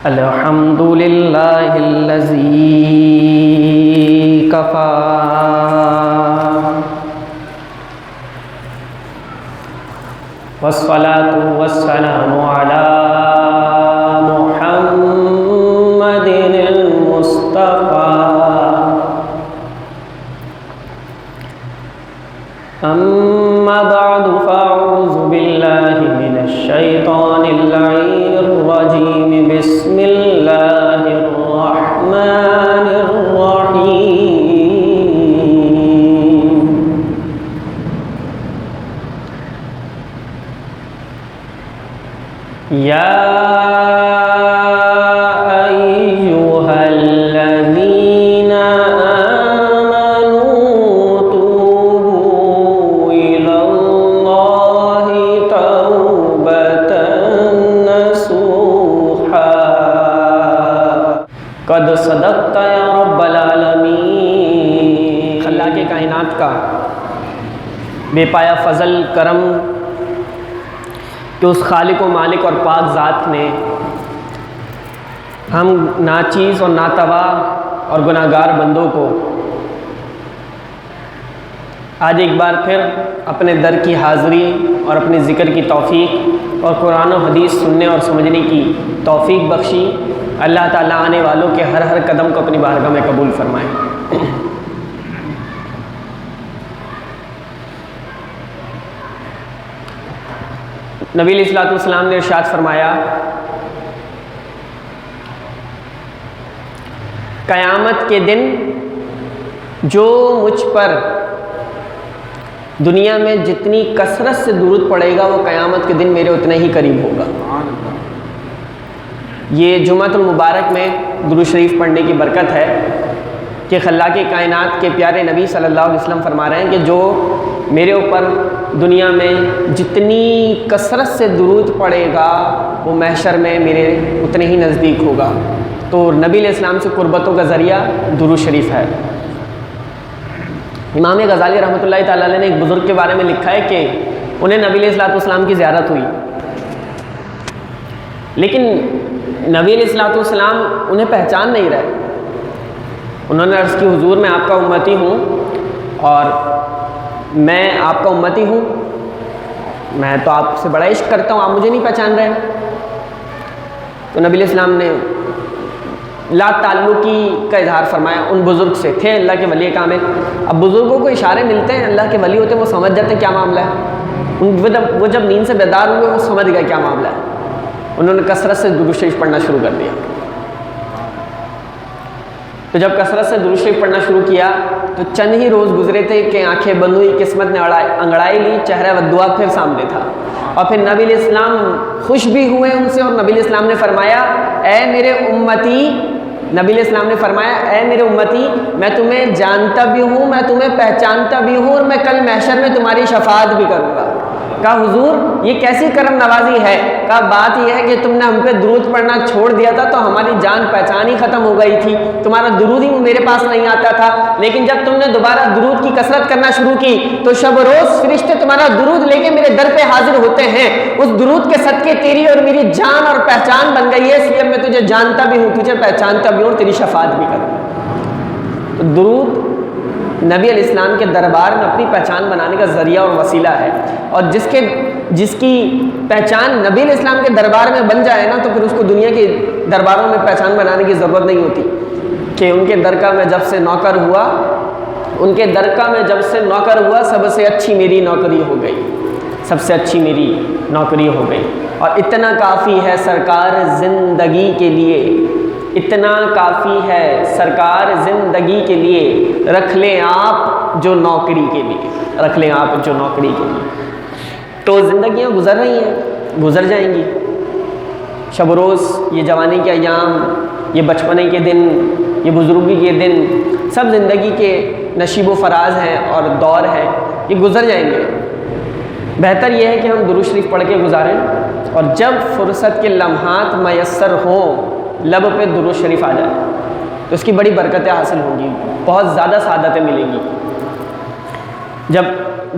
الحمد للہ الذی کفا والصلاة والسلام علی محمد المصطفى اما بعد فاعوذ باللہ من الشیطان اللعین الرجیم بسم اللہ الرحمن الرحیم یا ایہا الذین آمنوا توبوا الی اللہ توبۃ نصوحا قد صدقت یا رب العالمین۔ اللہ کے کائنات کا بے پایا فضل کرم کہ اس خالق و مالک اور پاک ذات نے ہم ناچیز اور ناتوا اور گناہگار بندوں کو آج ایک بار پھر اپنے در کی حاضری اور اپنے ذکر کی توفیق اور قرآن و حدیث سننے اور سمجھنے کی توفیق بخشی۔ اللہ تعالیٰ آنے والوں کے ہر ہر قدم کو اپنی بارگاہ میں قبول فرمائے۔ نبی علیہ السلام نے ارشاد فرمایا، قیامت کے دن جو مجھ پر دنیا میں جتنی کثرت سے درود پڑے گا وہ قیامت کے دن میرے اتنے ہی قریب ہوگا۔ یہ جمعۃ المبارک میں درود شریف پڑھنے کی برکت ہے کہ خلاق کائنات کے پیارے نبی صلی اللہ علیہ وسلم فرما رہے ہیں کہ جو میرے اوپر دنیا میں جتنی کثرت سے درود پڑے گا وہ محشر میں میرے اتنے ہی نزدیک ہوگا۔ تو نبی علیہ السلام سے قربتوں کا ذریعہ درود شریف ہے۔ امام غزالی رحمۃ اللہ تعالیٰ علیہ نے ایک بزرگ کے بارے میں لکھا ہے کہ انہیں نبی علیہ السلام کی زیارت ہوئی، لیکن نبی علیہ السلام انہیں پہچان نہیں رہے۔ انہوں نے عرض کی، حضور میں آپ کا امتی ہوں اور میں آپ کا امتی ہوں، میں تو آپ سے بڑا عشق کرتا ہوں، آپ مجھے نہیں پہچان رہے۔ تو نبی علیہ السلام نے لا تعلقی کا اظہار فرمایا ان بزرگ سے، تھے اللہ کے ولی کامل۔ اب بزرگوں کو اشارے ملتے ہیں، اللہ کے ولی ہوتے ہیں، وہ سمجھ جاتے ہیں کیا معاملہ ہے۔ وہ جب نیند سے بیدار ہوئے وہ سمجھ گئے کیا معاملہ ہے۔ انہوں نے کثرت سے درود شریف پڑھنا شروع کر دیا۔ تو جب کثرت سے درود شریف پڑھنا شروع کیا تو چند ہی روز گزرے تھے کہ آنکھیں بند ہوئی، قسمت نے انگڑائی لی، چہرہ ودعا پھر سامنے تھا۔ اور پھر نبی علیہ السلام خوش بھی ہوئے ان سے، اور نبی علیہ السلام نے فرمایا، اے میرے امتی، نبی علیہ السلام نے فرمایا، اے میرے امتی، میں تمہیں جانتا بھی ہوں، میں تمہیں پہچانتا بھی ہوں، اور میں کل محشر میں تمہاری شفاعت بھی کروں گا۔ کہا حضور یہ کیسی کرم نوازی ہے؟ کہا بات یہ ہے کہ تم نے ہم پہ درود پڑھنا چھوڑ دیا تھا تو ہماری جان پہچان ہی ختم ہو گئی تھی، تمہارا درود ہی میرے پاس نہیں آتا تھا، لیکن جب تم نے دوبارہ درود کی کثرت کرنا شروع کی تو شب و روز فرشتے تمہارا درود لے کے میرے در پہ حاضر ہوتے ہیں۔ اس درود کے صدقے تیری اور میری جان اور پہچان بن گئی ہے، اس لیے میں تجھے جانتا بھی ہوں، تجھے پہچانتا بھی ہوں، اور تیری شفاعت بھی کروں۔ تو درود نبی علیہ السلام کے دربار میں اپنی پہچان بنانے کا ذریعہ اور وسیلہ ہے، اور جس کی پہچان نبی علیہ السلام کے دربار میں بن جائے نا تو پھر اس کو دنیا کے درباروں میں پہچان بنانے کی ضرورت نہیں ہوتی کہ ان کے درگاہ میں جب سے نوکر ہوا، ان کے درگاہ میں جب سے نوکر ہوا سب سے اچھی میری نوکری ہو گئی، سب سے اچھی میری نوکری ہو گئی۔ اور اتنا کافی ہے سرکار زندگی کے لیے، اتنا کافی ہے سرکار زندگی کے لیے، رکھ لیں آپ جو نوکری کے لیے، رکھ لیں آپ جو نوکری کے لیے۔ تو زندگیاں گزر رہی ہیں، گزر جائیں گی، شب و روز، یہ جوانی کے ایام، یہ بچپنے کے دن، یہ بزرگی کے دن، سب زندگی کے نشیب و فراز ہیں اور دور ہیں، یہ گزر جائیں گے۔ بہتر یہ ہے کہ ہم درود شریف پڑھ کے گزاریں، اور جب فرصت کے لمحات میسر ہوں لب پہ درود شریف آ جائے تو اس کی بڑی برکتیں حاصل ہوں گی، بہت زیادہ سعادتیں ملیں گی۔ جب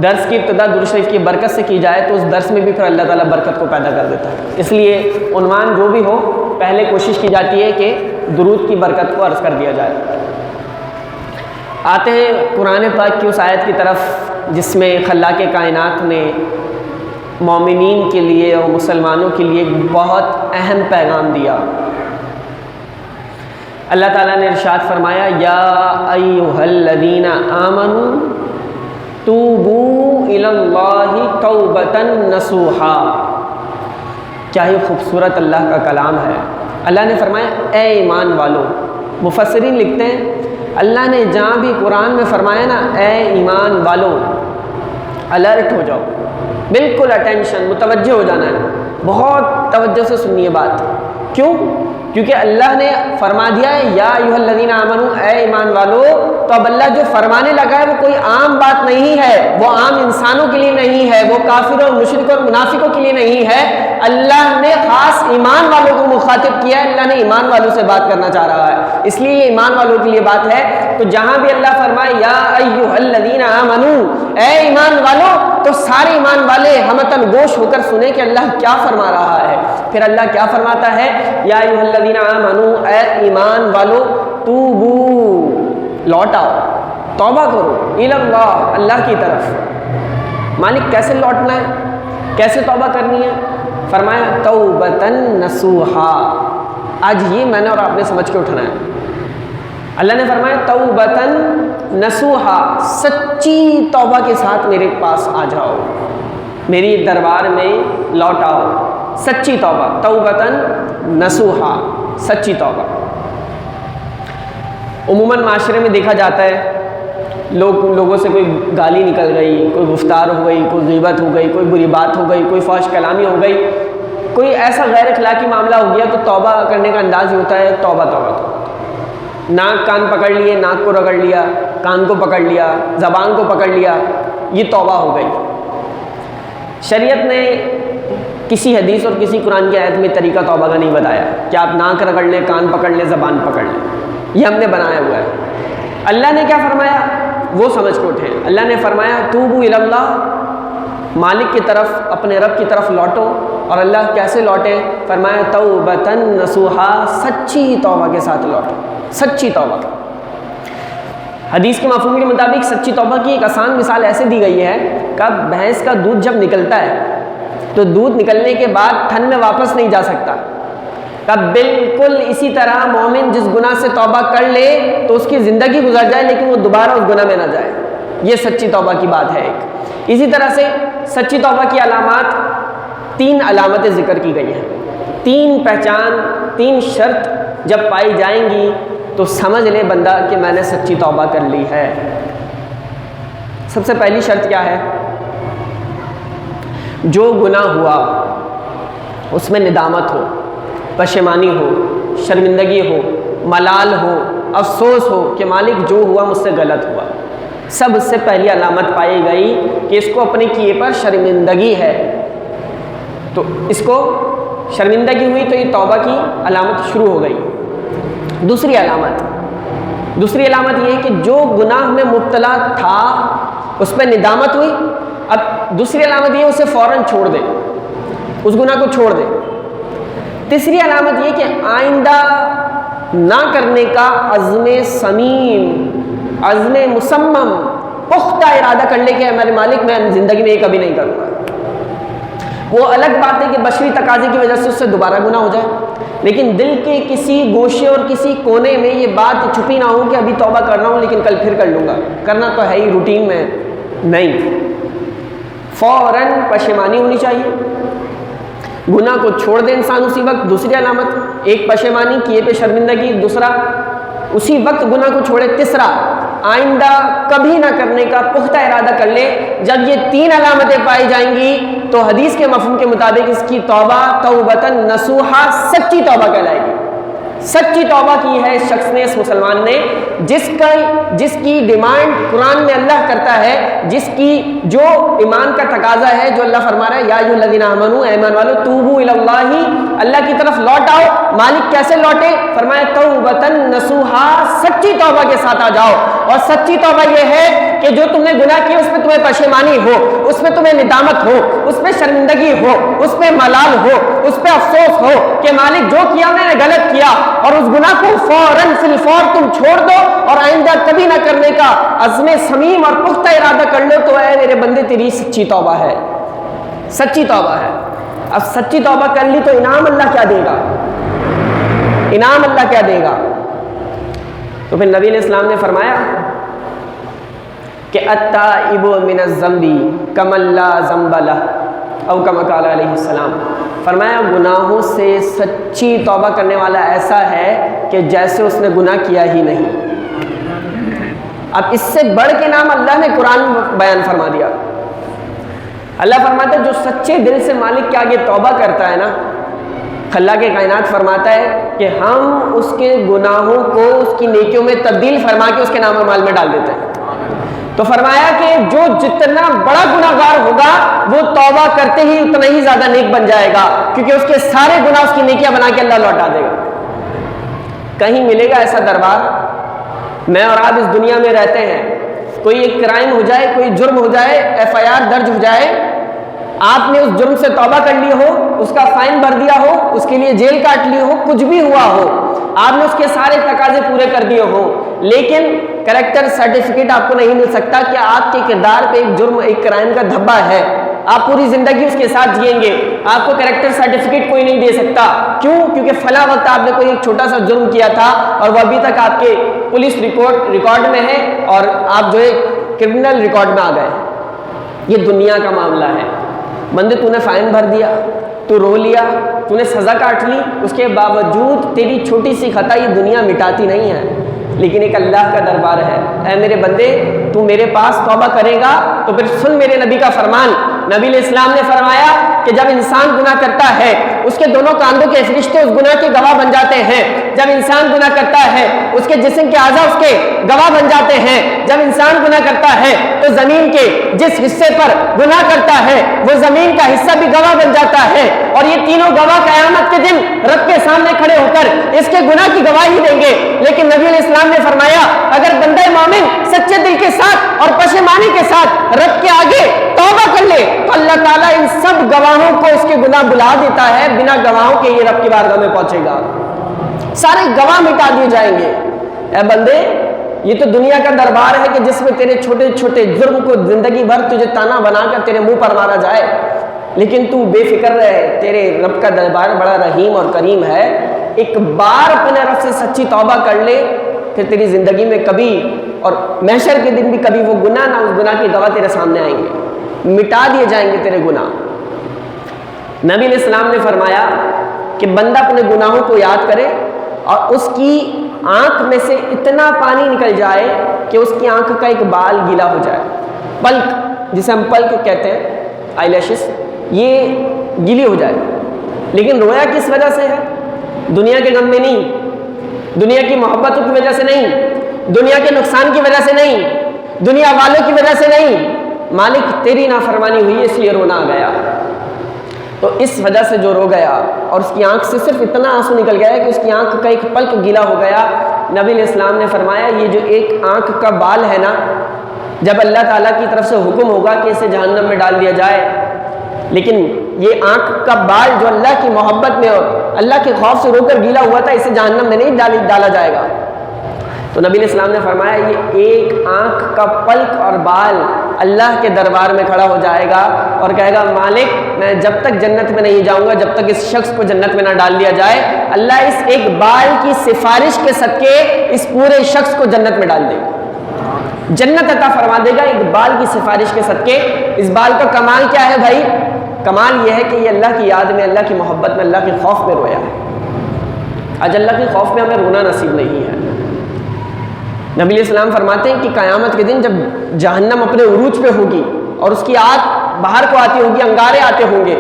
درس کی ابتدا درود شریف کی برکت سے کی جائے تو اس درس میں بھی پھر اللہ تعالیٰ برکت کو پیدا کر دیتا ہے۔ اس لیے عنوان جو بھی ہو پہلے کوشش کی جاتی ہے کہ درود کی برکت کو عرض کر دیا جائے۔ آتے ہیں قرآن پاک کی اس آیت کی طرف جس میں خلاق کائنات نے مومنین کے لیے اور مسلمانوں کے لیے ایک بہت اہم پیغام دیا۔ اللہ تعالیٰ نے ارشاد فرمایا یا ایھا الذین آمنوا توبوا الی اللہ توبۃ نصوحا۔ کیا ہی خوبصورت اللہ کا کلام ہے۔ اللہ نے فرمایا اے ایمان والو۔ مفسرین لکھتے ہیں اللہ نے جہاں بھی قرآن میں فرمایا نا اے ایمان والو، الرٹ ہو جاؤ، بالکل اٹینشن، متوجہ ہو جانا ہے، بہت توجہ سے سنیے بات۔ کیوں؟ کیونکہ اللہ نے فرما دیا ہے یا ایھا الذین آمنوا، اے ایمان والو، تو اب اللہ جو فرمانے لگا ہے وہ کوئی عام بات نہیں ہے، وہ عام انسانوں کے لیے نہیں ہے، وہ کافروں اور مشرکوں اور منافقوں کے لیے نہیں ہے، اللہ نے خاص ایمان والوں کو مخاطب کیا ہے، اللہ نے ایمان والوں سے بات کرنا چاہ رہا ہے، اس لیے یہ ایمان والوں کے لیے بات ہے۔ تو جہاں بھی اللہ فرمائے یا ایھا الذین آمنوا، اے ایمان والو، تو سارے ایمان والے ہمتن گوش ہو کر سنیں کہ اللہ کیا فرما رہا ہے۔ پھر اللہ کیا فرماتا ہے یا ایھا الذین آمنوا، اے ایمان والو، توبو، لوٹ آؤ، توبہ کرو، الی اللہ، اللہ کی طرف۔ مالک کیسے لوٹنا ہے، کیسے توبہ کرنی ہے؟ فرمایا توبۃ نصوحا۔ آج یہ میں نے اور آپ نے سمجھ کے اٹھنا ہے۔ اللہ نے فرمایا توبۃ نصوحا، سچی توبہ کے ساتھ میرے پاس آ جاؤ، میری دربار میں لوٹ آؤ، سچی توبہ، توبۃ نصوحا، سچی توبہ۔ عموماً معاشرے میں دیکھا جاتا ہے لوگوں سے کوئی گالی نکل گئی، کوئی گفتار ہو گئی، کوئی غیبت ہو گئی، کوئی بری بات ہو گئی، کوئی فحش کلامی ہو گئی، کوئی ایسا غیر اخلاقی معاملہ ہو گیا تو توبہ کرنے کا انداز ہی ہوتا ہے توبہ توبہ توبہ۔ ناک کان پکڑ لیے، ناک کو رگڑ لیا، کان کو پکڑ لیا، زبان کو پکڑ لیا، یہ توبہ ہو گئی۔ شریعت نے کسی حدیث اور کسی قرآن کی آیت میں طریقہ توبہ کا نہیں بتایا کہ آپ ناک رگڑ لیں، کان پکڑ لیں، زبان پکڑ لیں، یہ ہم نے بنایا ہوا ہے۔ اللہ نے کیا فرمایا وہ سمجھ کو اٹھے۔ اللہ نے فرمایا توبوا الی اللہ، مالک کی طرف، اپنے رب کی طرف لوٹو۔ اور اللہ کیسے لوٹے؟ فرمایا توبۃ نصوحا، سچی توبہ کے ساتھ لوٹو، سچی توبہ۔ حدیث کے مفہوم کے مطابق سچی توبہ کی ایک آسان مثال ایسے دی گئی ہے کہ بھینس کا دودھ جب نکلتا ہے تو دودھ نکلنے کے بعد تھن میں واپس نہیں جا سکتا۔ اب بالکل اسی طرح مومن جس گناہ سے توبہ کر لے تو اس کی زندگی گزر جائے لیکن وہ دوبارہ اس گناہ میں نہ جائے، یہ سچی توبہ کی بات ہے ایک۔ اسی طرح سے سچی توبہ کی علامات، 3 علامتیں ذکر کی گئی ہیں، 3 پہچان، 3 شرط جب پائی جائیں گی تو سمجھ لے بندہ کہ میں نے سچی توبہ کر لی ہے۔ سب سے پہلی شرط کیا ہے؟ جو گناہ ہوا اس میں ندامت ہو، پشیمانی ہو، شرمندگی ہو، ملال ہو، افسوس ہو کہ مالک جو ہوا مجھ سے غلط ہوا۔ سب سے پہلی علامت پائی گئی کہ اس کو اپنے کیے پر شرمندگی ہے، تو اس کو شرمندگی ہوئی تو یہ توبہ کی علامت شروع ہو گئی۔ دوسری علامت یہ ہے کہ جو گناہ میں مبتلا تھا اس پہ ندامت ہوئی، اب دوسری علامت یہ اسے فوراً چھوڑ دے، اس گناہ کو چھوڑ دے۔ تیسری علامت یہ کہ آئندہ نہ کرنے کا عزم صمیم، عزم مصمم، پختہ ارادہ کر لے کہ میرے مالک میں زندگی میں یہ کبھی نہیں کروں گا۔ وہ الگ بات ہے کہ بشری تقاضے کی وجہ سے اس سے دوبارہ گناہ ہو جائے، لیکن دل کے کسی گوشے اور کسی کونے میں یہ بات چھپی نہ ہو کہ ابھی توبہ کر رہا ہوں لیکن کل پھر کر لوں گا، کرنا تو ہے ہی روٹین میں، نہیں، فوراً پشیمانی ہونی چاہیے، گناہ کو چھوڑ دے انسان اسی وقت۔ دوسری علامت، ایک پشیمانی، کیے پہ شرمندگی، دوسرا اسی وقت گناہ کو چھوڑے، تیسرا آئندہ کبھی نہ کرنے کا پختہ ارادہ کر لے۔ جب یہ 3 علامتیں پائی جائیں گی تو حدیث کے مفہوم کے مطابق اس کی توبہ توبۃ نصوحا، سچی توبہ کہلائے گی۔ سچی توبہ کی ہے اس شخص نے، اس مسلمان نے، جس کی ڈیمانڈ قرآن میں اللہ کرتا ہے، جس کی جو ایمان کا تقاضا ہے، جو اللہ فرما رہا ہے یا ایھا الذین آمنوا، ایمان والو، توبوا الی اللہ، اللہ کی طرف لوٹ آؤ۔ مالک کیسے لوٹے؟ فرمایا توبۃ نصوحا، سچی توبہ کے ساتھ آ جاؤ۔ اور سچی توبہ یہ ہے کہ جو تم نے گناہ کیا اس میں تمہیں پشیمانی ہو، اس میں تمہیں ندامت ہو، اس میں شرمندگی ہو، اس میں ملال ہو، اس پہ افسوس ہو کہ مالک جو کیا میں نے غلط کیا، اور اس گناہ کو فوراً فی الفور تم چھوڑ دو اور آئندہ کبھی نہ کرنے کا عزم صمیم اور پختہ ارادہ کر لو، تو اے میرے بندے تیری سچی توبہ ہے، سچی توبہ ہے۔ اب سچی توبہ کر لی تو انعام اللہ کیا دے گا، انعام اللہ کیا دے گا؟ تو پھر نبی علیہ السلام نے فرمایا کہ التائب من الذنب کمن لا ذنب لہ، او کما قال علیہ السلام، فرمایا گناہوں سے سچی توبہ کرنے والا ایسا ہے کہ جیسے اس نے گناہ کیا ہی نہیں۔ اب اس سے بڑھ کے نام اللہ نے قرآن بیان فرما دیا۔ اللہ فرماتا ہے جو سچے دل سے مالک کے آگے توبہ کرتا ہے نا، اللہ کے کائنات فرماتا ہے کہ ہم اس کے گناہوں کو اس کی نیکیوں میں تبدیل فرما کے اس کے نام اعمال میں ڈال دیتے ہیں۔ تو فرمایا کہ جو جتنا بڑا گناہ گار ہوگا وہ توبہ کرتے ہی اتنا ہی زیادہ نیک بن جائے گا، کیونکہ اس کے سارے گناہ اس کی نیکیاں بنا کے اللہ لوٹا دے گا۔ کہیں ملے گا ایسا دربار؟ میں اور آپ اس دنیا میں رہتے ہیں، کوئی ایک کرائم ہو جائے، کوئی جرم ہو جائے، FIR درج ہو جائے، آپ نے اس جرم سے توبہ کر لی ہو، اس کا فائن بھر دیا ہو، اس کے لیے جیل کاٹ لی ہو، کچھ بھی ہوا ہو، آپ نے اس کے سارے تقاضے پورے کر دیے ہوں، لیکن کریکٹر سرٹیفکیٹ آپ کو نہیں مل سکتا کہ آپ کے کردار پہ ایک جرم، ایک کرائم کا دھبا ہے، آپ پوری زندگی اس کے ساتھ جئیں گے، آپ کو کریکٹر سرٹیفکیٹ کوئی نہیں دے سکتا۔ کیوں؟ کیونکہ فلاں وقت آپ نے کوئی ایک چھوٹا سا جرم کیا تھا اور وہ ابھی تک آپ کے پولیس ریکارڈ میں ہے اور آپ جو ہے کرمنل ریکارڈ میں آ گئے۔ یہ دنیا کا معاملہ ہے۔ بندے تو نے فائن بھر دیا، تو رو لیا، تو نے سزا کاٹ لی، اس کے باوجود تیری چھوٹی سی خطا یہ دنیا مٹاتی نہیں ہے، لیکن ایک اللہ کا دربار ہے۔ اے میرے بندے تو میرے پاس توبہ کرے گا تو پھر سن میرے نبی کا فرمان۔ نبی علیہ السلام نے فرمایا کہ جب انسان گناہ کرتا ہے اس کے دونوں کاندھوں کے فرشتے اس گناہ کے گواہ بن جاتے ہیں۔ جب انسان گناہ کرتا ہے اس کے جسم کے اعضاء اس کے گواہ بن جاتے ہیں۔ جب انسان گناہ کرتا ہے تو زمین کے جس حصے پر گناہ کرتا ہے وہ زمین کا حصہ بھی گواہ بن جاتا ہے، اور یہ تینوں گواہ قیامت کے دن رب کے سامنے کھڑے ہو کر اس کے گناہ کی گواہی دیں گے۔ لیکن نبی علیہ السلام نے فرمایا اگر بندہ مومن سچے دل کے ساتھ اور پشیمانی کے ساتھ رب کے آگے توبہ کر لے تو اللہ تعالیٰ ان سب گواہوں کو اس کے گناہ بلا دیتا ہے، بنا گواہوں کے یہ رب کی بارگاہ میں پہنچے گا، سارے گواہ مٹا دیے جائیں گے۔ اے بندے یہ تو دنیا کا دربار ہے کہ جس میں تیرے چھوٹے چھوٹے جرم کو زندگی بھر تجھے تانا بنا کر تیرے منہ پر مارا جائے، لیکن تو بے فکر رہے، تیرے رب کا دربار بڑا رحیم اور کریم ہے۔ ایک بار اپنے رب سے سچی توبہ کر لے، پھر تیری زندگی میں کبھی اور محشر کے دن بھی کبھی وہ گناہ نہ اس گناہ کی گواہ تیرے سامنے آئیں گے، مٹا دیے جائیں گے تیرے گناہ۔ نبی علیہ السلام نے فرمایا کہ بندہ اپنے گناہوں کو یاد کرے اور اس کی آنکھ میں سے اتنا پانی نکل جائے کہ اس کی آنکھ کا ایک بال گیلا ہو جائے، پلک جسے ہم پلک کہتے ہیں، آئی لیشز، یہ گیلی ہو جائے۔ لیکن رویا کس وجہ سے ہے؟ دنیا کے غم میں نہیں، دنیا کی محبتوں کی وجہ سے نہیں، دنیا کے نقصان کی وجہ سے نہیں، دنیا والوں کی وجہ سے نہیں، مالک تیری نافرمانی ہوئی اس لیے رونا آ گیا۔ تو اس وجہ سے جو رو گیا اور اس کی آنکھ سے صرف اتنا آنسو نکل گیا کہ اس کی آنکھ کا ایک پلک گیلا ہو گیا، نبی علیہ السلام نے فرمایا یہ جو ایک آنکھ کا بال ہے نا، جب اللہ تعالیٰ کی طرف سے حکم ہوگا کہ اسے جہنم میں ڈال دیا جائے، لیکن یہ آنکھ کا بال جو اللہ کی محبت میں اور اللہ کے خوف سے رو کر گیلا ہوا تھا، اسے جہنم میں نہیں ڈالا جائے گا۔ تو نبی علیہ السلام نے فرمایا یہ ایک آنکھ کا پلک اور بال اللہ کے دربار میں کھڑا ہو جائے گا اور کہے گا مالک میں جب تک جنت میں نہیں جاؤں گا جب تک اس شخص کو جنت میں نہ ڈال دیا جائے۔ اللہ اس ایک بال کی سفارش کے صدقے اس پورے شخص کو جنت میں ڈال دے گا، جنت عطا فرما دے گا ایک بال کی سفارش کے صدقے۔ اس بال کا کمال کیا ہے بھائی؟ کمال یہ ہے کہ یہ اللہ کی یاد میں، اللہ کی محبت میں، اللہ کے خوف میں رویا ہے۔ آج اللہ کے خوف میں ہمیں رونا نصیب نہیں ہے۔ نبی علیہ السلام فرماتے ہیں کہ قیامت کے دن جب جہنم اپنے عروج پہ ہوگی اور اس کی آگ باہر کو آتی ہوگی، انگارے آتے ہوں گے،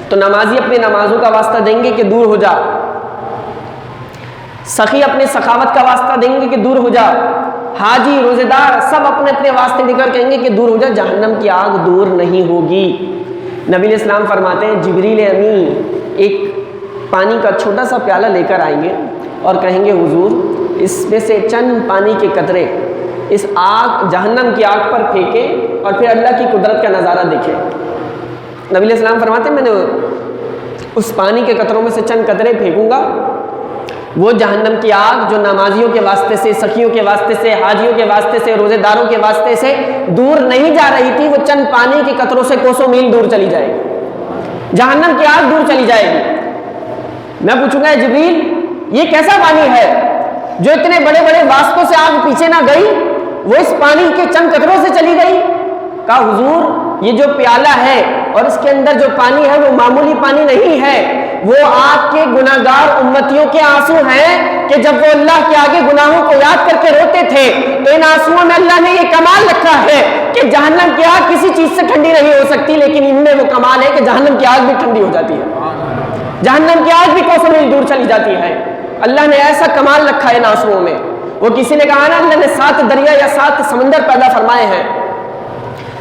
تو نمازی اپنی نمازوں کا واسطہ دیں گے کہ دور ہو جا، سخی اپنے سخاوت کا واسطہ دیں گے کہ دور ہو جا، حاجی روزے دار سب اپنے اپنے واسطے دے کر کہیں گے کہ دور ہو جا، جہنم کی آگ دور نہیں ہوگی۔ نبی علیہ السلام فرماتے ہیں جبریل امین ایک پانی کا چھوٹا سا پیالہ لے کر آئیں گے اور کہیں گے حضور اس میں سے چند پانی کے قطرے اس آگ جہنم کی آگ پر پھینکیں اور پھر اللہ کی قدرت کا نظارہ دیکھیں۔ نبی علیہ السلام فرماتے ہیں میں نے اس پانی کے قطروں میں سے چند قطرے پھینکوں گا، وہ جہنم کی آگ جو نمازیوں کے واسطے سے، سخیوں کے واسطے سے، حاجیوں کے واسطے سے، روزے داروں کے واسطے سے دور نہیں جا رہی تھی، وہ چند پانی کے قطروں سے کوسوں میل دور چلی جائے گی، جہنم کی آگ دور چلی جائے گی۔ میں پوچھوں گا جبریل یہ کیسا پانی ہے جو اتنے بڑے بڑے واسطوں سے آگ پیچھے نہ گئی، وہ اس پانی کے چند قطروں سے چلی گئی؟ کہا حضور یہ جو پیالہ ہے اور اس کے اندر جو پانی ہے وہ معمولی پانی نہیں ہے، وہ آپ کے گناہگار امتیوں کے آنسو ہیں کہ جب وہ اللہ کے آگے گناہوں کو یاد کر کے روتے تھے تو ان آنسوؤں میں اللہ نے یہ کمال رکھا ہے کہ جہنم کی آگ کسی چیز سے ٹھنڈی نہیں ہو سکتی، لیکن ان میں وہ کمال ہے کہ جہنم کی آگ بھی ٹھنڈی ہو جاتی ہے، جہنم کی آگ بھی کوسوں میل دور چلی جاتی ہے۔ اللہ نے ایسا کمال رکھا ہے ان آنسوؤں میں۔ وہ کسی نے کہا نا اللہ نے 7 دریا یا 7 سمندر پیدا فرمائے ہیں،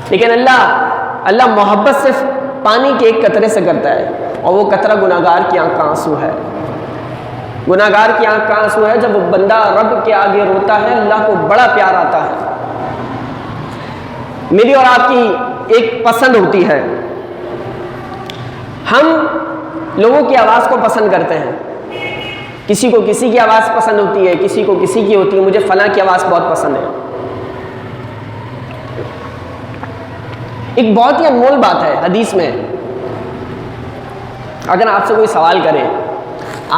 لیکن اللہ محبت صرف پانی کے ایک قطرے سے کرتا ہے، اور وہ قطرہ گناہگار کی آنکھ کا آنسو ہے۔ گناہگار کی آنکھ کا آنسو ہے، جب وہ بندہ رب کے آگے روتا ہے اللہ کو بڑا پیار آتا ہے۔ میری اور آپ کی ایک پسند ہوتی ہے، ہم لوگوں کی آواز کو پسند کرتے ہیں، کسی کو کسی کی آواز پسند ہوتی ہے، کسی کو کسی کی ہوتی ہے، مجھے فلاں کی آواز بہت پسند ہے۔ ایک بہت ہی انمول بات ہے حدیث میں، اگر آپ سے کوئی سوال کرے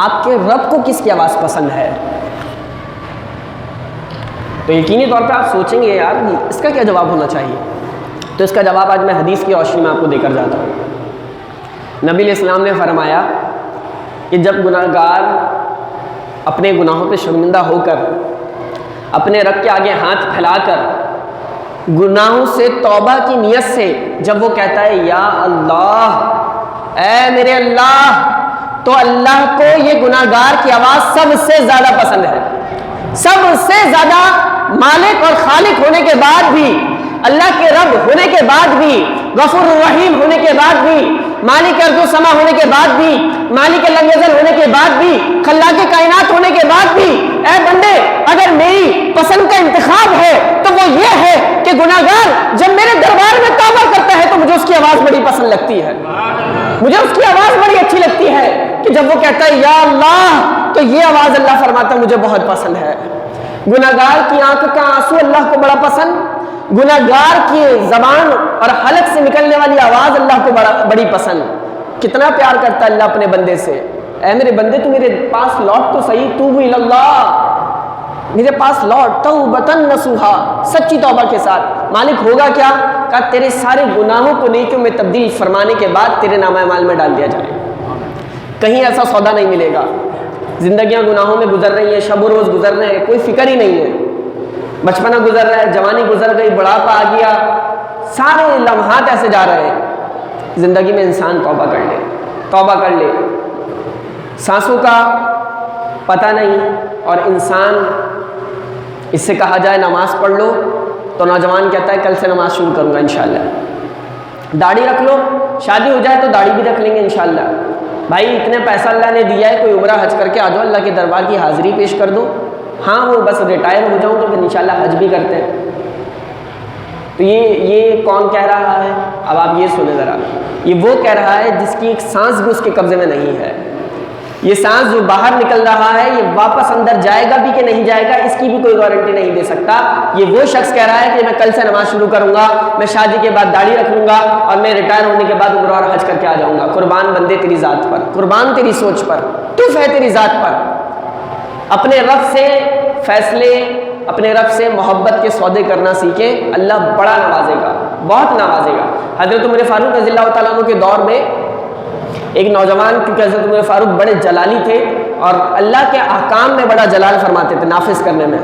آپ کے رب کو کس کی آواز پسند ہے تو یقینی طور پہ آپ سوچیں گے یار اس کا کیا جواب ہونا چاہیے، تو اس کا جواب آج میں حدیث کی روشنی میں آپ کو دے کر جاتا ہوں۔ نبی علیہ السلام نے فرمایا کہ جب گناہگار اپنے گناہوں پہ شرمندہ ہو کر اپنے رب کے آگے ہاتھ پھیلا کر گناہوں سے توبہ کی نیت سے جب وہ کہتا ہے یا اللہ اے میرے اللہ، تو اللہ کو یہ گناہگار کی آواز سب سے زیادہ پسند ہے۔ سب سے زیادہ مالک اور خالق ہونے کے بعد بھی، اللہ کے رب ہونے کے بعد بھی، غفور الرحیم ہونے کے بعد بھی، مالک ارض و سما ہونے کے بعد بھی، مالک لم یزل ہونے کے بعد بھی، خلاق کائنات ہونے کے بعد بھی، اے بندے اگر میری پسند کا انتخاب ہے تو وہ یہ ہے کہ گناہگار جب میرے دربار میں توبہ کرتا ہے تو مجھے اس کی آواز بڑی پسند لگتی ہے، مجھے اس کی آواز بڑی اچھی لگتی ہے کہ جب وہ کہتا ہے یا اللہ، تو یہ آواز اللہ فرماتا ہے مجھے بہت پسند ہے۔ گناہگار کی آنکھ کا آنسو اللہ کو بڑا پسند، گناہگار کی زبان اور حلق سے نکلنے والی آواز اللہ کو بڑی پسند۔ کتنا پیار کرتا ہے اللہ اپنے بندے سے، اے میرے بندے تو میرے پاس لوٹ تو صحیح، توبوا الی اللہ، میرے پاس لوٹ توبۃ نصوحا، سچی توبہ کے ساتھ۔ مالک ہوگا کیا؟ کہا تیرے سارے گناہوں کو نیکیوں میں تبدیل فرمانے کے بعد تیرے نامہ اعمال میں ڈال دیا جائے، کہیں ایسا سودا نہیں ملے گا۔ زندگیاں گناہوں میں گزر رہی ہیں، شب و روز گزر رہے ہیں، کوئی فکر ہی نہیں ہے، بچپنا گزر رہا ہے، جوانی گزر گئی، بڑھاپا آ گیا، سارے لمحات ایسے جا رہے ہیں۔ زندگی میں انسان توبہ کر لے، توبہ کر لے، سانسوں کا پتہ نہیں، اور انسان اس سے کہا جائے نماز پڑھ لو تو نوجوان کہتا ہے کل سے نماز شروع کروں گا انشاءاللہ، داڑھی رکھ لو، شادی ہو جائے تو داڑھی بھی رکھ لیں گے انشاءاللہ، بھائی اتنے پیسہ اللہ نے دیا ہے کوئی عمرہ حج کر کے آ جاؤ، اللہ کے دربار کی حاضری پیش کر دو، ہاں وہ بس ریٹائر ہو جاؤں تو پھر انشاءاللہ حج بھی کرتے ہیں۔ تو یہ کون کہہ رہا ہے؟ اب آپ یہ سنیں ذرا، یہ وہ کہہ رہا ہے جس کی ایک سانس بھی اس کے قبضے میں نہیں ہے، یہ سانس جو باہر نکل رہا ہے یہ واپس اندر جائے گا بھی کہ نہیں جائے گا اس کی بھی کوئی گارنٹی نہیں دے سکتا۔ یہ وہ شخص کہہ رہا ہے کہ میں کل سے نماز شروع کروں گا، میں شادی کے بعد داڑھی رکھ لوں گا اور میں ریٹائر ہونے کے بعد عمرہ اور حج کر کے آ جاؤں گا۔ قربان بندے تیری ذات پر، قربان تیری سوچ پر، تف ہے تیری ذات پر۔ اپنے رب سے فیصلے، اپنے رب سے محبت کے سودے کرنا سیکھے، اللہ بڑا نوازے گا، بہت نوازے گا۔ حضرت عمر فاروق رضی اللہ تعالیٰ عنہ کے دور میں ایک نوجوان، کیونکہ حضرت عمر فاروق بڑے جلالی تھے اور اللہ کے احکام میں بڑا جلال فرماتے تھے نافذ کرنے میں،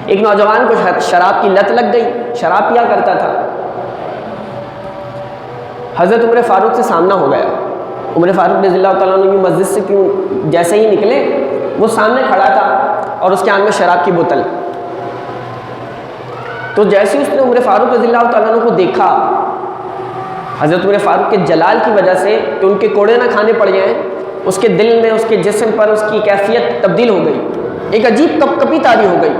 ایک نوجوان کو شراب کی لت لگ گئی، شراب پیا کرتا تھا، حضرت عمر فاروق سے سامنا ہو گیا۔ عمر فاروق رضی اللہ تعالیٰ عنہ کی مسجد سے کیوں جیسے ہی نکلے وہ سامنے کھڑا تھا اور اس کے ہاتھ میں شراب کی بوتل، تو جیسے اس نے عمر فاروق رضی اللہ تعالیٰ عنہ کو دیکھا، حضرت عمر فاروق کے جلال کی وجہ سے کہ ان کے کوڑے نہ کھانے پڑ جائیں، اس کے دل میں، اس کے جسم پر اس کی کیفیت تبدیل ہو گئی، ایک عجیب کپ کپی طاری ہو گئی۔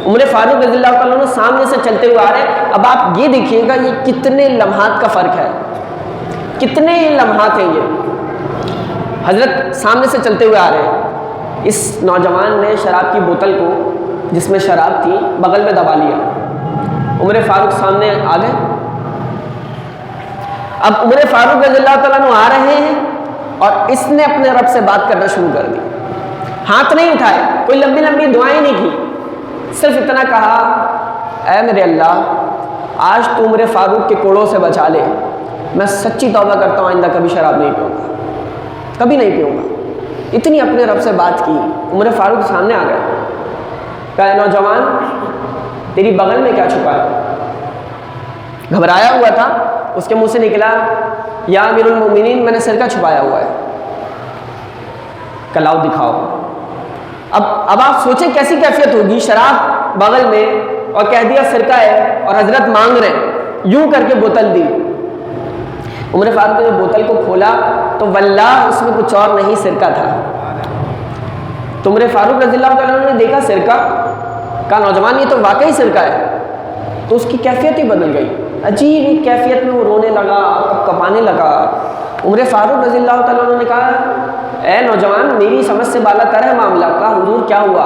عمر فاروق رضی اللہ تعالیٰ عنہ سامنے سے چلتے ہوئے آ رہے ہیں. اب آپ یہ دیکھیے گا یہ کتنے لمحات کا فرق ہے, کتنے لمحات ہیں یہ. حضرت سامنے سے چلتے ہوئے آ رہے ہیں, اس نوجوان نے شراب کی بوتل کو جس میں شراب تھی بغل میں دبا لیا. عمر فاروق سامنے آ گئے. اب عمر فاروق رضی اللہ تعالیٰ عنہ آ رہے ہیں اور اس نے اپنے رب سے بات کرنا شروع کر دی. ہاتھ نہیں اٹھائے, کوئی لمبی لمبی دعائیں نہیں کی, صرف اتنا کہا اے میرے اللہ آج تو عمر فاروق کے کوڑوں سے بچا لے, میں سچی توبہ کرتا ہوں آئندہ کبھی شراب نہیں پیوں گا, کبھی نہیں پیوں گا. اتنی اپنے رب سے بات کی. عمر فاروق سامنے آ گئے, کہا نوجوان تیری بغل میں کیا چھپا ہے؟ گھبرایا ہوا تھا, اس کے منہ سے نکلا یا امیر المومنین میں نے سرکہ چھپایا ہوا ہے. کلاؤ دکھاؤ. اب آپ سوچیں کیسی کیفیت ہوگی, شراب بغل میں اور کہہ دیا سرکہ ہے اور حضرت مانگ رہے ہیں, یوں کر کے بوتل دی. عمر فاروق نے بوتل کو کھولا تو واللہ اس میں کچھ اور نہیں سرکہ تھا. تو عمر فاروق رضی اللہ تعالیٰ عنہ نے دیکھا سرکہ, کہا نوجوان یہ تو واقعی سرکہ ہے. تو اس کی کیفیت ہی بدل گئی, عجیب ہی کیفیت میں وہ رونے لگا, کپانے لگا. عمر فاروق رضی اللہ تعالیٰ عنہ نے کہا اے نوجوان میری سمجھ سے بالا تر ہے معاملہ. کہا حضور کیا ہوا؟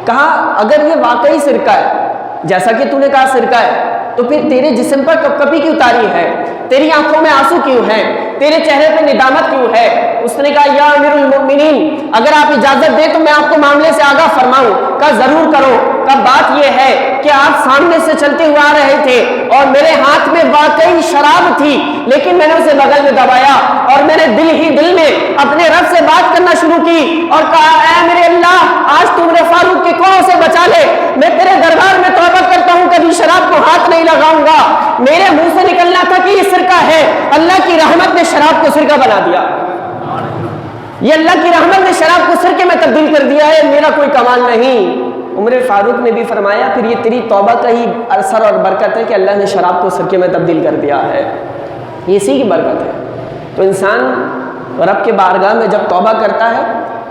کہا اگر یہ واقعی سرکہ ہے جیسا کہ تو نے کہا سرکہ ہے تو پھر تیرے جسم پر کپکپی کیوں اتاری ہے, تیری آنکھوں میں آنسو کیوں ہیں, تیرے چہرے پہ ندامت کیوں ہے؟ اس نے کہا یا امیر المؤمنین اگر آپ اجازت دیں تو میں آپ کو معاملے سے آگاہ فرماؤں. کہا ضرور کرو. کہا بات یہ ہے کہ آپ سامنے سے چلتے ہوئے آ رہے تھے اور میرے ہاتھ میں واقعی شراب تھی, لیکن میں نے اسے بغل میں دبایا اور میں نے دل ہی دل میں اپنے رب سے بات کرنا شروع کی اور کہا اے میرے اللہ آج تو میرے فاروق کے کوڑوں سے بچا لے, میں تیرے دربار میں توبہ کرتا ہوں کبھی شراب کو ہاتھ نہیں لگاؤں گا. میرے منہ سے نکلنا تھا کہ یہ سرکہ ہے, اللہ کی رحمت نے شراب کو سرکہ بنا دیا. یہ اللہ کی رحمت نے شراب کو سرکے میں تبدیل کر دیا ہے, میرا کوئی کمال نہیں. عمر فاروق نے بھی فرمایا پھر یہ تیری توبہ کا ہی اثر اور برکت ہے کہ اللہ نے شراب کو سرکے میں تبدیل کر دیا ہے, یہ اسی کی برکت ہے. تو انسان رب کے بارگاہ میں جب توبہ کرتا ہے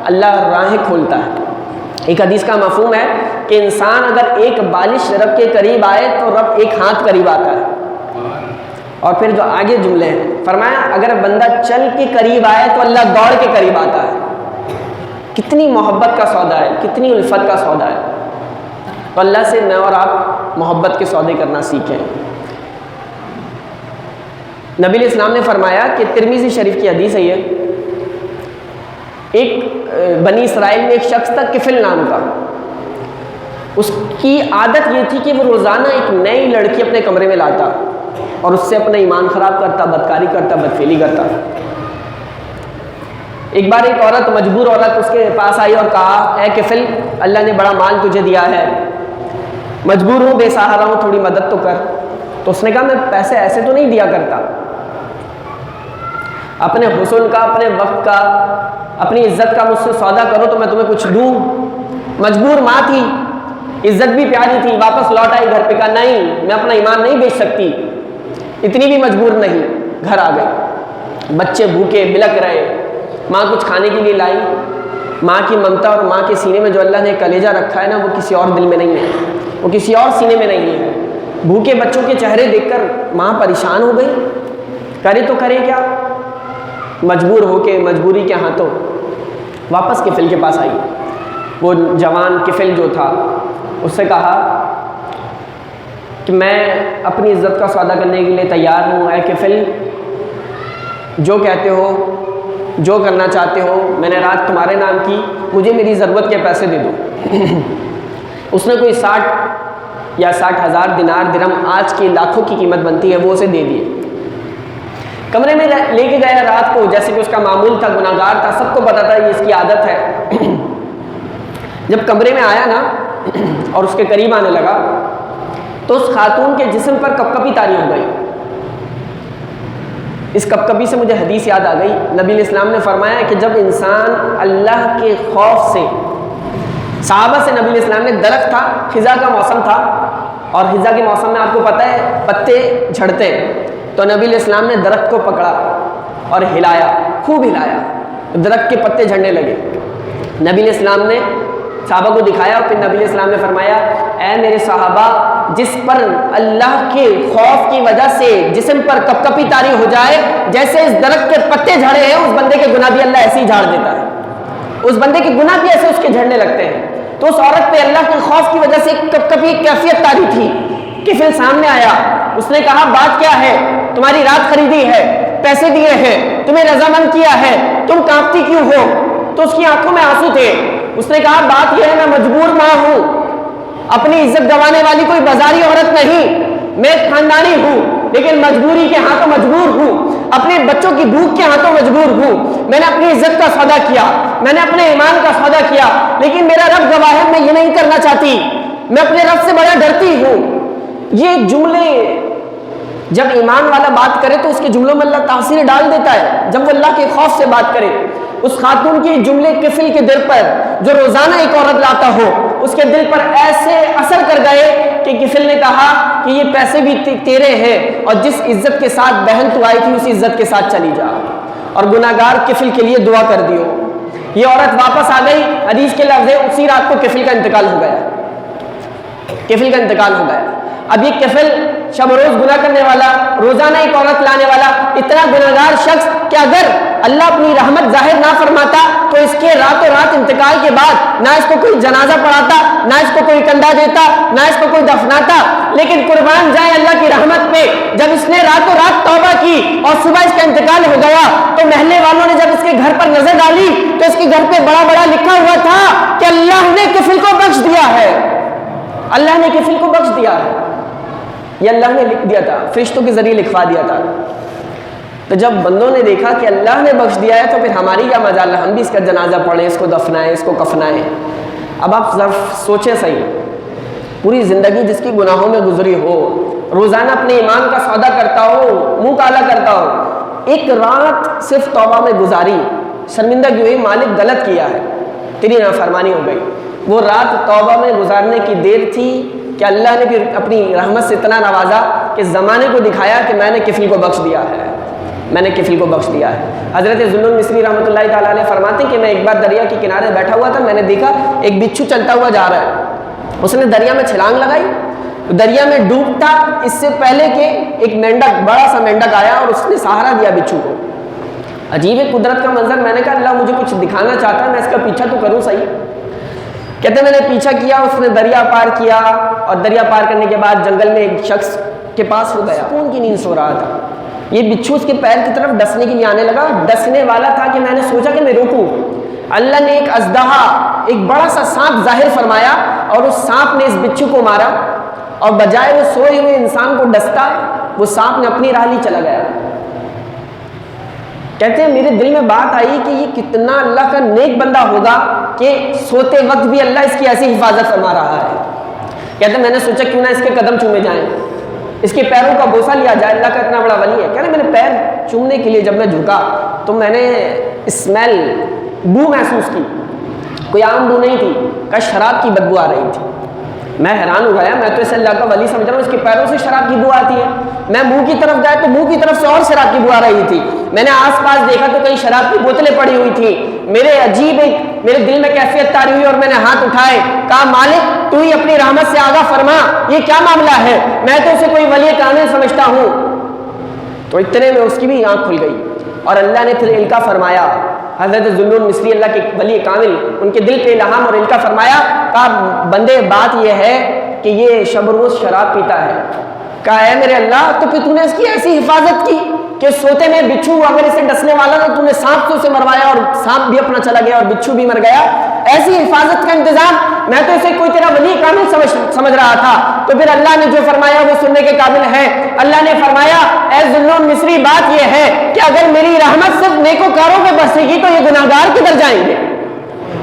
اللہ راہیں کھولتا ہے. ایک حدیث کا مفہوم ہے کہ انسان اگر ایک بالش رب کے قریب آئے تو رب ایک ہاتھ قریب آتا ہے. اور پھر جو آگے جملے ہیں فرمایا اگر بندہ چل کے قریب آئے تو اللہ دوڑ کے قریب آتا ہے. کتنی محبت کا سودا ہے, کتنی الفت کا سودا ہے. تو اللہ سے میں اور آپ محبت کے سودے کرنا سیکھیں. نبی علیہ السلام نے فرمایا کہ ترمذی شریف کی حدیث ہے یہ, ایک بنی اسرائیل میں ایک شخص تھا کفل نام کا. اس کی عادت یہ تھی کہ وہ روزانہ ایک نئی لڑکی اپنے کمرے میں لاتا اور اس سے اپنا ایمان خراب کرتا, بدکاری کرتا, بدفعلی کرتا. ایک بار ایک عورت, مجبور عورت اس کے پاس آئی اور کہا اے کفل اللہ نے بڑا مال تجھے دیا ہے, مجبور ہوں, بے سہارا ہوں, تھوڑی مدد تو کر. تو اس نے کہا میں پیسے ایسے تو نہیں دیا کرتا, اپنے حسن کا, اپنے وقت کا, اپنی عزت کا مجھ سے سودا کرو تو میں تمہیں کچھ دوں. مجبور ماں تھی, عزت بھی پیاری تھی, واپس لوٹ آئی گھر پہ. کہا نہیں میں اپنا ایمان نہیں بیچ سکتی. اتنی بھی مجبور نہیں, گھر آ گئی. بچے بھوکے بلک رہے, ماں کچھ کھانے کے لیے لائی. ماں کی ممتا اور ماں کے سینے میں جو اللہ نے کلیجہ رکھا ہے نا وہ کسی اور دل میں نہیں ہے, وہ کسی اور سینے میں نہیں ہے. بھوکے بچوں کے چہرے دیکھ کر ماں پریشان ہو گئی, کرے تو کرے کیا. مجبور ہو کے مجبوری کے ہاتھوں واپس کفل کے پاس آئی. وہ جوان کفل جو تھا اس سے کہا کہ میں اپنی عزت کا سودا کرنے کے لیے تیار ہوں. اے کفل جو کہتے ہو, جو کرنا چاہتے ہو, میں نے رات تمہارے نام کی, مجھے میری ضرورت کے پیسے دے دو. اس نے کوئی 60 یا 60,000 دینار درہم, آج کی لاکھوں کی قیمت بنتی ہے, وہ اسے دے دیے. کمرے میں لے کے گیا رات کو, جیسے کہ اس کا معمول تھا, گناہگار تھا, سب کو پتا تھا یہ اس کی عادت ہے. جب کمرے میں آیا نا اور اس کے قریب آنے لگا تو اس خاتون کے جسم پر کپکپی طاری ہو گئی. اس کپکپی سے مجھے حدیث یاد آ گئی. نبی علیہ السلام نے فرمایا کہ جب انسان اللہ کے خوف سے, صحابہ سے نبی علیہ السلام نے, درخت تھا, خزاں کا موسم تھا اور خزاں کے موسم میں آپ کو پتہ ہے پتے جھڑتے ہیں, تو نبی علیہ السلام نے درخت کو پکڑا اور ہلایا, خوب ہلایا, درخت کے پتے جھڑنے لگے. نبی علیہ السلام نے صحابہ کو دکھایا اور پھر نبی علیہ السلام نے فرمایا اے میرے صحابہ، جس پر اللہ کے خوف کی وجہ سے جسم پر کپ کپی طاری ہو جائے، جیسے اس درخت کے پتے جھڑے ہیں، اس بندے کے گناہ بھی اللہ ایسے ہی جھاڑ دیتا ہے، اس بندے کے گناہ بھی ایسے اس کے جھڑنے لگتے ہیں۔ تو اس عورت پہ اللہ کے خوف کی وجہ سے کپ کپی کیفیت طاری تھی۔ کفل سامنے آیا، اس نے کہا بات کیا ہے؟ تمہاری رات خریدی ہے، پیسے دیے ہیں، تمہیں رضامند کیا ہے، تم کانپتی کیوں ہو؟ تو اس کی آنکھوں میں آنسو تھے۔ اس نے کہا بات یہ ہے میں مجبور ماں ہوں، اپنی عزت گنوانے والی کوئی بازاری عورت نہیں، میں خاندانی ہوں، لیکن مجبوری کے ہاتھوں مجبور ہوں، اپنے بچوں کی بھوک کے ہاتھوں مجبور ہوں۔ میں نے اپنی عزت کا سودا کیا، میں نے اپنے ایمان کا سودا کیا، لیکن میرا رب گواہ ہے میں یہ نہیں کرنا چاہتی، میں اپنے رب سے بڑا ڈرتی ہوں۔ یہ جملے جب ایمان والا بات کرے تو اس کے جملوں میں اللہ تاثیر ڈال دیتا ہے۔ جب وہ اللہ کے خوف سے بات کرے، اس خاتون کے جملے کفل کے دل پر جو روزانہ ایک عورت لاتا ہو، اس کے دل پر ایسے اثر کر گئے کہ کفل نے کہا کہ یہ پیسے بھی تیرے ہیں، اور جس عزت کے ساتھ بہن تو آئی تھی اسی عزت کے ساتھ چلی جا، اور گناہگار کفل کے لیے دعا کر دیو۔ یہ عورت واپس آ گئی، حدیث کے لفظ ہے اسی رات کو کفل کا انتقال ہو گیا، کفل کا انتقال ہو گیا۔ اب یہ کفل شب روز گناہ کرنے والا، روزانہ ایک عورت لانے والا، اتنا گناہگار شخص کہ اگر اللہ اپنی رحمت ظاہر نہ فرماتا تو اس کے راتوں رات انتقال کے بعد نہ اس کو کوئی جنازہ پڑھاتا، نہ اس کو کوئی کندھا دیتا، نہ اس کو کوئی دفناتا، لیکن قربان جائے اللہ کی رحمت پہ، جب اس نے راتوں رات توبہ کی اور صبح اس کا انتقال ہو گیا تو محلے والوں نے جب اس کے گھر پر نظر ڈالی تو اس کے گھر پہ بڑا بڑا لکھا ہوا تھا کہ اللہ نے کفل کو بخش دیا ہے، اللہ نے کفل کو بخش دیا ہے۔ یہ اللہ نے لکھ دیا تھا، فرشتوں کے ذریعے لکھوا دیا تھا۔ تو جب بندوں نے دیکھا کہ اللہ نے بخش دیا ہے تو پھر ہماری کیا مجال ہے، ہم بھی اس کا جنازہ پڑھیں، اس کو دفنائیں، اس کو کفنائیں۔ اب آپ ذرا سوچیں صحیح، پوری زندگی جس کی گناہوں میں گزری ہو، روزانہ اپنے ایمان کا سودا کرتا ہو، منہ کالا کرتا ہو، ایک رات صرف توبہ میں گزاری، شرمندہ کی ہوئی مالک غلط کیا ہے، تیری نافرمانی ہو گئی، وہ رات توبہ میں گزارنے کی دیر تھی کہ اللہ نے پھر اپنی رحمت سے اتنا نوازا کہ زمانے کو دکھایا کہ میں نے کفل کو بخش دیا ہے، میں نے کفل کو بخش دیا ہے۔ حضرت ذوالنون مصری رحمۃ اللہ تعالیٰ علیہ فرماتے ہیں کہ میں ایک بار دریا کے کنارے بیٹھا ہوا تھا، میں نے دیکھا ایک بچھو چلتا ہوا جا رہا ہے، اس نے دریا میں چھلانگ لگائی، دریا میں ڈوبتا اس سے پہلے کہ ایک مینڈک، بڑا سا مینڈک آیا اور اس نے سہارا دیا بچھو کو۔ عجیب ہے قدرت کا منظر، میں نے کہا اللہ مجھے کچھ دکھانا چاہتا ہے، میں اس کا پیچھا تو کروں صحیح۔ کہتے میں نے پیچھا کیا، اس نے دریا پار کیا، اور دریا پار کرنے کے بعد جنگل میں ایک شخص کے پاس ہو گیا، سکون کی نیند سو رہا تھا، یہ بچھو اس کے پیر کی طرف ڈسنے کے لیے آنے لگا، ڈسنے والا تھا کہ میں نے سوچا کہ میں روکوں، اللہ نے ایک اژدہا، ایک بڑا سا سانپ ظاہر فرمایا، اور اس سانپ نے اس بچھو کو مارا، اور بجائے وہ سوئے ہوئے انسان کو ڈستا، وہ سانپ نے اپنی راہ لی چلا گیا۔ کہتے ہیں میرے دل میں بات آئی کہ یہ کتنا اللہ کا نیک بندہ ہوگا کہ سوتے وقت بھی اللہ اس کی ایسی حفاظت فرما رہا ہے۔ کہتے ہیں میں نے سوچا کیوں نہ اس کے قدم چومے جائیں، اس کے پیروں کا بوسہ لیا جائے، اللہ کا اتنا بڑا ولی ہے۔ کہتے ہیں میں نے پیر چومنے کے لیے جب میں جھکا تو میں نے اسمیل، بو محسوس کی، کوئی عام بو نہیں تھی، کہ شراب کی بدبو آ رہی تھی۔ میں حیران ہو گیا، میں تو اسے اللہ کا ولی سمجھ رہا ہوں، اس کے پیروں سے شراب کی بو آتی ہے، میں منہ کی طرف جائے تو منہ کی طرف سے اور شراب کی بو آ رہی تھی۔ میں نے آس پاس دیکھا تو کئی شراب کی بوتلیں پڑی ہوئی تھی، میرے دل میں کیفیت طاری ہوئی اور میں نے ہاتھ اٹھائے، کہا مالک تو ہی اپنی رحمت سے آگاہ فرما، یہ کیا معاملہ ہے، میں تو اسے کوئی ولی کامل سمجھتا ہوں۔ تو اتنے میں اس کی بھی آنکھ کھل گئی اور اللہ نے پھر القا فرمایا، حضرت ذوالنون مصری اللہ کے ولی کامل، ان کے دل پہ الہام اور القا فرمایا، کہا بندے بات یہ ہے کہ یہ شب روز شراب پیتا ہے۔ کہا اے میرے اللہ تو پھر تو نے اس کی ایسی حفاظت کی کہ سوتے میں بچھو اگر اسے ڈسنے والا تھا تو نے سانپ سے اسے مروایا اور سانپ بھی اپنا چلا گیا اور بچھو بھی مر گیا، ایسی حفاظت کا انتظام، میں تو اسے کوئی تیرا ولی کامل سمجھ رہا تھا۔ تو پھر اللہ نے جو فرمایا وہ سننے کے قابل ہے۔ اللہ نے فرمایا اے ذوالنون مصری بات یہ ہے کہ اگر میری رحمت صرف نیکوکاروں پہ برسے گی تو یہ گناہگار کدھر جائیں گے،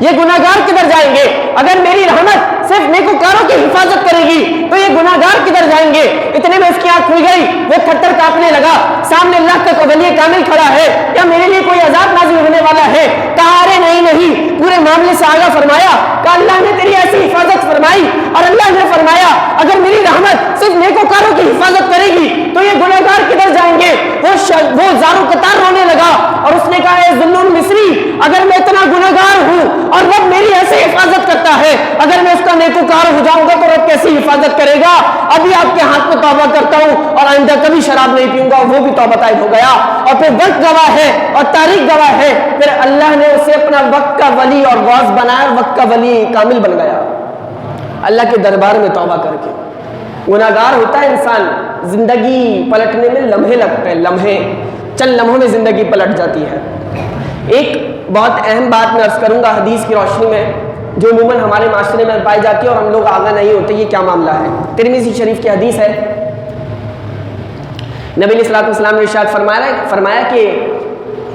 یہ گناہگار کدھر جائیں گے؟ اگر میری رحمت صرف نیکوکاروں کی حفاظت کرے گی تو یہ گناہگار کدھر جائیں گے؟ اتنے میں اس کی آنکھ کھل گئی، وہ تھر تھر کانپنے لگا، سامنے اللہ کا ولی کامل کھڑا ہے، کیا میرے لیے کوئی عذاب نازل ہونے والا ہے؟ کہا ارے نہیں، پورے معاملے سے آگاہ فرمایا کہ اللہ نے تیری ایسی حفاظت فرمائی، اور اللہ نے فرمایا اگر میری رحمت صرف نیکوکاروں کی حفاظت کرے گی تو یہ گناہگار کدھر جائیں گے؟ وہ زارو قطار رونے لگا اور اس نے کہا اے ذوالنون مصری اگر میں اتنا گناہگار ہوں اور رب میری ایسے حفاظت کرتا ہے اگر میں اس کا نیکوکار ہو جاؤں گا تو رب کیسی حفاظت کرے گا؟ ابھی آپ کے ہاتھ میں توبہ کرتا ہوں اور آئندہ کبھی شراب نہیں پیوں گا، وہ بھی توبہ طائب ہو گیا۔ اور پھر وقت گواہ ہے اور تاریخ گواہ ہے، پھر اللہ نے اسے اپنا وقت کا ولی اور غوث بنایا اور وقت کا ولی کامل بن گیا اللہ کے دربار میں توبہ کر کے۔ گناہگار ہوتا ہے انسان، زندگی پلٹنے میں لمحے لگتے ہیں، لمحے، چند لمحوں میں زندگی پلٹ جاتی ہے۔ ایک بہت اہم بات میں عرض کروں گا حدیث کی روشنی میں، جو عموماً ہمارے معاشرے میں پائی جاتی ہے اور ہم لوگ آگاہ نہیں ہوتے یہ کیا معاملہ ہے۔ ترمذی شریف کی حدیث ہے، نبی علیہ الصلوۃ والسلام نے ارشاد فرمایا کہ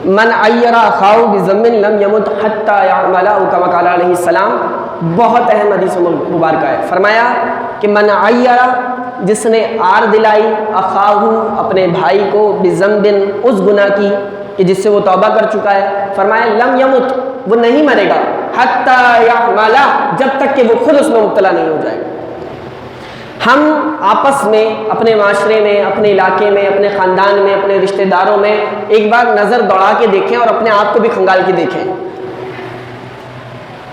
من عیر اخاہ بذنب لم یمت حتی یعمل کما قال علیہ السلام، بہت اہم حدیث مبارکہ ہے۔ فرمایا کہ من عیر، جس نے آر دلائی، اخاہ، اپنے بھائی کو، بذنب، اس گناہ کی کہ جس سے وہ توبہ کر چکا ہے، فرمایا لم یمت، وہ نہیں مرے گا، حتی یعمل، جب تک کہ وہ خود اس میں مبتلا نہیں ہو جائے گا۔ ہم آپس میں، اپنے معاشرے میں، اپنے علاقے میں، اپنے خاندان میں، اپنے رشتہ داروں میں ایک بار نظر دوڑا کے دیکھیں اور اپنے آپ کو بھی کھنگال کے دیکھیں،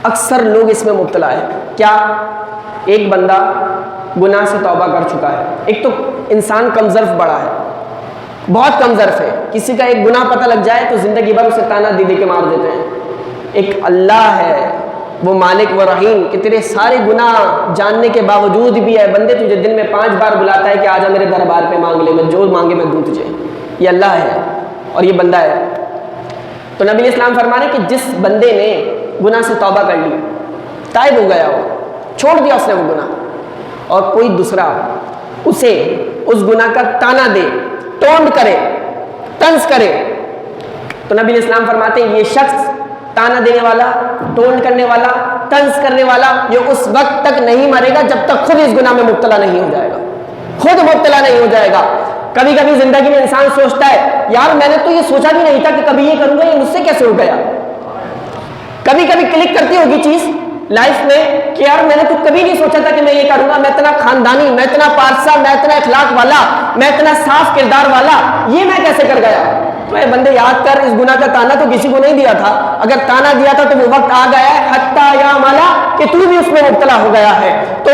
اکثر لوگ اس میں مبتلا ہے۔ کیا؟ ایک بندہ گناہ سے توبہ کر چکا ہے، ایک تو انسان کمظرف بڑا ہے، بہت کمظرف ہے، کسی کا ایک گناہ پتہ لگ جائے تو زندگی بھر اسے تانا دے کے مار دیتے ہیں۔ ایک اللہ ہے، وہ مالک و رحیم، کہ تیرے سارے گناہ جاننے کے باوجود بھی ہے بندے تجھے دن میں 5 بار بلاتا ہے کہ آجا میرے دربار پہ مانگ لے، میں جو مانگے میں دوں تجھے۔ یہ اللہ ہے اور یہ بندہ ہے۔ تو نبی علیہ السلام فرما رہے کہ جس بندے نے گناہ سے توبہ کر لی، تائب ہو گیا، وہ چھوڑ دیا اس نے وہ گناہ، اور کوئی دوسرا اسے اس گناہ کا تانا دے، ٹونڈ کرے، طنز کرے، تو نبی علیہ السلام فرماتے ہیں یہ شخص تانا دینے والا، ٹونڈ کرنے والا، طنز کرنے والا، یہ اس وقت تک نہیں مرے گا جب تک خود اس گناہ میں مبتلا نہیں ہو جائے گا، خود مبتلا نہیں ہو جائے گا۔ کبھی کبھی زندگی میں انسان سوچتا ہے یار میں نے تو یہ سوچا بھی نہیں تھا کہ کبھی یہ کروں گا، یہ مجھ سے کیسے ہو گیا۔ کبھی کبھی کلک کرتی ہوگی چیز لائف میں کہ یار میں نے تو کبھی نہیں سوچا تھا کہ میں یہ کروں گا، میں اتنا خاندانی، میں اتنا پارسا، میں اتنا اخلاق والا، میں اتنا صاف کردار والا، یہ میں کیسے کر گیا۔ تو اے بندے یاد کر، اس گناہ کا تانا تو کسی کو نہیں دیا تھا، اگر تانا دیا تھا تو وہ وقت آ گیا ہے حتی یعمل کہ تو بھی اس میں مبتلا ہو گیا ہے، تو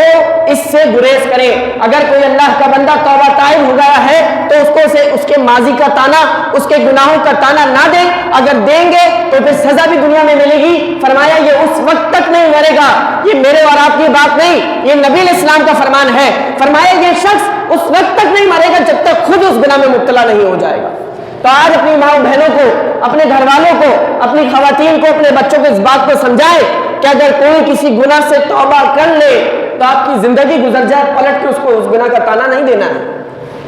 اس سے گریز کریں۔ اگر کوئی اللہ کا بندہ توبہ طائب ہو گیا ہے تو اس کو اس کے ماضی کا تانا، اس کے گناہوں کا تانا نہ دیں، اگر دیں گے تو پھر سزا بھی دنیا میں ملے گی۔ فرمایا یہ اس وقت تک نہیں مرے گا، یہ میرے اور آپ کی بات نہیں، یہ نبی علیہ السلام کا فرمان ہے۔ فرمایا یہ شخص اس وقت تک نہیں مرے گا جب تک خود اس گناہ میں مبتلا نہیں ہو جائے گا۔ تو آج اپنی ماں بہنوں کو، اپنے گھر والوں کو، اپنی خواتین کو، اپنے بچوں کو اس بات کو سمجھائیں کہ اگر کوئی کسی گناہ سے توبہ کر لے تو آپ کی زندگی گزر جائے، پلٹ کے اس کو اس گناہ کا تانا نہیں دینا ہے،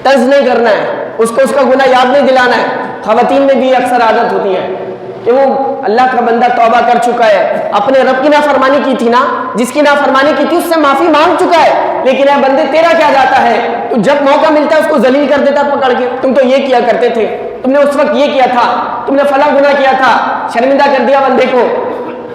طنز نہیں کرنا ہے، اس کو اس کا گناہ یاد نہیں دلانا ہے۔ خواتین میں بھی اکثر عادت ہوتی ہے کہ وہ اللہ کا بندہ توبہ کر چکا ہے، اپنے رب کی نافرمانی کی تھی نا، جس کی نافرمانی کی تھی اس سے معافی مانگ چکا ہے، لیکن اے بندے تیرا کیا جاتا ہے، تو جب موقع ملتا ہے اس کو ذلیل کر دیتا پکڑ کے، تم تو یہ کیا کرتے تھے، تم نے اس وقت یہ کیا تھا، تم نے فلاں گناہ کیا تھا، شرمندہ کر دیا بندے کو،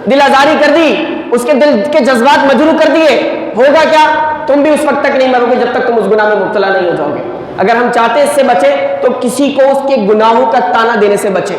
دل آزاری کر دی، اس کے دل کے جذبات مجروح کر دیے، ہوگا کیا؟ تم بھی اس وقت تک نہیں مرو گے جب تک تم اس گناہ میں مبتلا نہیں ہو جاؤ گے۔ اگر ہم چاہتے اس سے بچیں تو کسی کو اس کے گناہوں کا تانا دینے سے بچیں،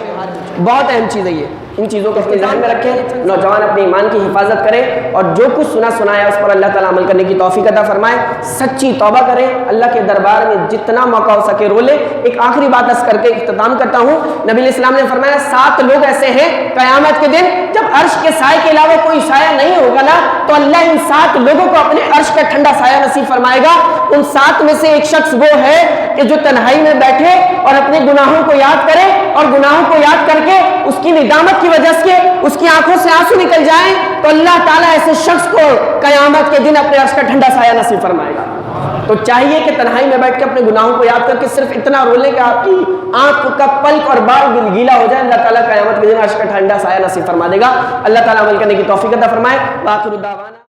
بہت اہم چیز ہے یہ، ان چیزوں کو اپنے ذہن میں رکھیں۔ نوجوان اپنے ایمان کی حفاظت کریں اور جو کچھ سنایا اس پر اللہ تعالیٰ عمل کرنے کی توفیق عطا فرمائے، سچی توبہ کریں، اللہ کے دربار میں جتنا موقع ہو سکے رو لیں۔ ایک آخری بات عرض کر کے اختتام کرتا ہوں، نبی علیہ السلام نے فرمایا 7 لوگ ایسے ہیں قیامت کے دن جب عرش کے سائے کے علاوہ کوئی سایہ نہیں ہوگا نا، تو اللہ ان 7 لوگوں کو اپنے عرش کا ٹھنڈا سایہ نصیب فرمائے گا۔ ان 7 میں سے ایک شخص وہ ہے کہ جو تنہائی میں بیٹھے اور اپنے گناہوں کو یاد کرے، اور گناہوں کو یاد کر کے اس کی ندامت کی وجہ سے اس کی آنکھوں سے آنسو نکل جائیں تو اللہ تعالیٰ ایسے شخص کو قیامت کے دن اپنے عرش کا ٹھنڈا سایہ نصیب فرمائے گا۔ تو چاہیے کہ تنہائی میں بیٹھ کے اپنے گناہوں کو یاد کر کے صرف اتنا رو لیں کہ آپ کی آنکھ کا پلک اور بال گیلا ہو جائے، اللہ تعالیٰ قیامت کے دن عرش کا ٹھنڈا سایہ نصیب فرما دے گا۔ اللہ تعالیٰ عمل کرنے کی توفیق عطا فرمائے۔ وآخر دعوانا